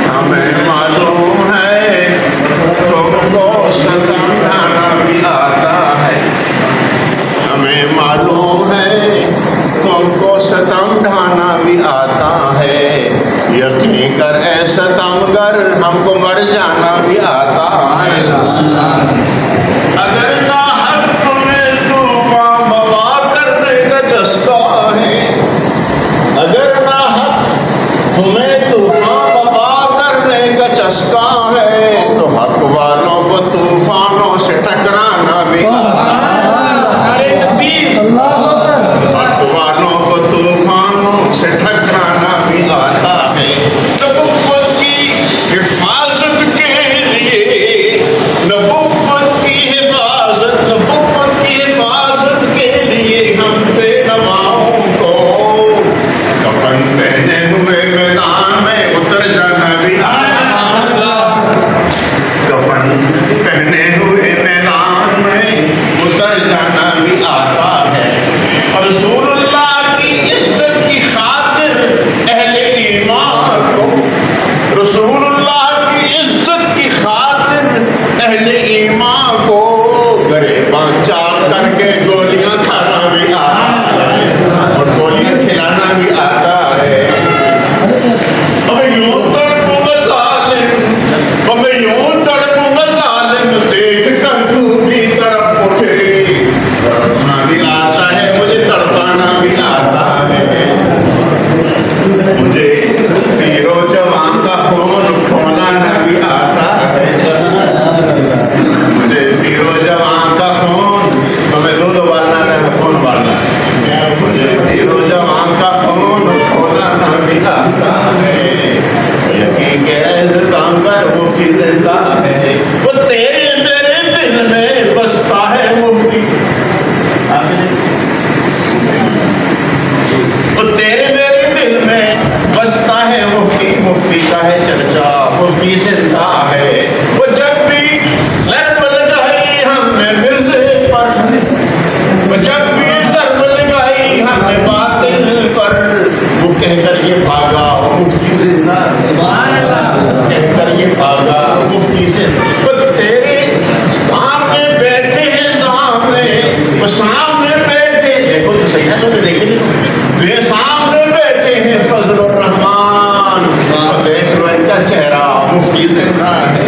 ہمیں معلوم ہے تم کو سمجھانا بھی آتا ہے، ہمیں معلوم ہے تم کو ستم ڈھانا بھی آتا ہے، یقین کر اے ستمگر ہم کو مر جانا بھی آتا ہے۔ اگر نہ حق تمہیں طوفان بابا کرنے کا چسکا ہے، اگر نہ حق تمہیں طوفان بابا کرنے کا چسکا ہے، تو حق والوں کو طوفانوں سے ٹکرانا بھی آتا ہے۔ حق والوں کو طوفانوں سے ٹکرانا بھی آتا ہے۔ نبوت کی حفاظت کے لیے، نبوت کی حفاظت کے لیے ہم بے نواؤں کو کفن پہنے ہوئے میدان میں اتر جانا بھی آتا ہے۔ کفن پہنے ہوئے میدان میں اتر جانا بھی آتا ہے۔ رسول اللہ کی عزت کی خاطر اہل ایمان کو، رسول اللہ کی عزت کی خاطر اہل ایمان کو گریباں چاک کر کے گولیاں کھانا بھی آتا ہے اور گولیاں کھلانا بھی آتا ہے۔ اب یوں تڑپوں گا ظالم، اب یوں تڑپوں گا ظالم، دیکھ کر تو بھی تڑپ اٹھے۔ تڑپنا بھی آتا ہے مجھے، تڑپانا بھی آتا ہے، مجھے پیر و جوان کا خون کھولانا بھی آتا ہے، مجھے پیر و جوان کا خون، تمہیں دودھ ابالنا ہے خون ابالنا ہے، مجھے پیر و جوان کا خون کھولانا بھی آتا ہے۔ یقین کہ کام کر مفتی زندہ ہے، وہ تیرے میرے دل میں بستا ہے مفتی، وہ تیرے میرے دل میں بستا ہے مفتی، مفتی کا ہے چرچا، مفتی زندہ ہے۔ وہ جب بھی ضرب لگائی ہم نے مرزے پر، وہ جب بھی ضرب لگائی ہم نے باطل پر، وہ کہہ کر یہ بھاگا مفتی زندہ، کہہ کر یہ بھاگا مفتی زندہ۔ وہ تیرے سامنے بیٹھے ہیں، سامنے وہ سامنے بیٹھے، دیکھو تو صحیح ہے تو دیکھیں یہ سامنے بیٹھے ہیں فضل الرحمان، دیکھ لو ان کا چہرہ مفتی زندہ ہے،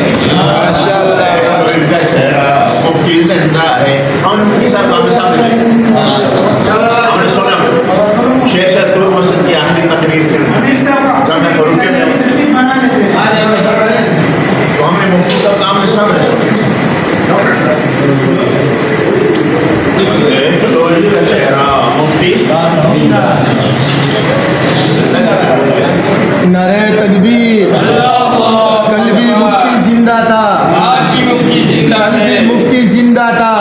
ان کا چہرہ مفتی زندہ ہے۔ اور مفتی صاحب آپ سامنے ہم نے سنا شیخ شتور مسجد کی آخری تقریر پھر جامعہ فاروق میں، تو ہم نے مفتی صاحب کا آمنے سامنے سنا، دیکھ لو ان کا چہرہ مفتی۔ نعرہ تکبیر، کل بھی مفتی زندہ تھا، کل بھی مفتی زندہ تھا،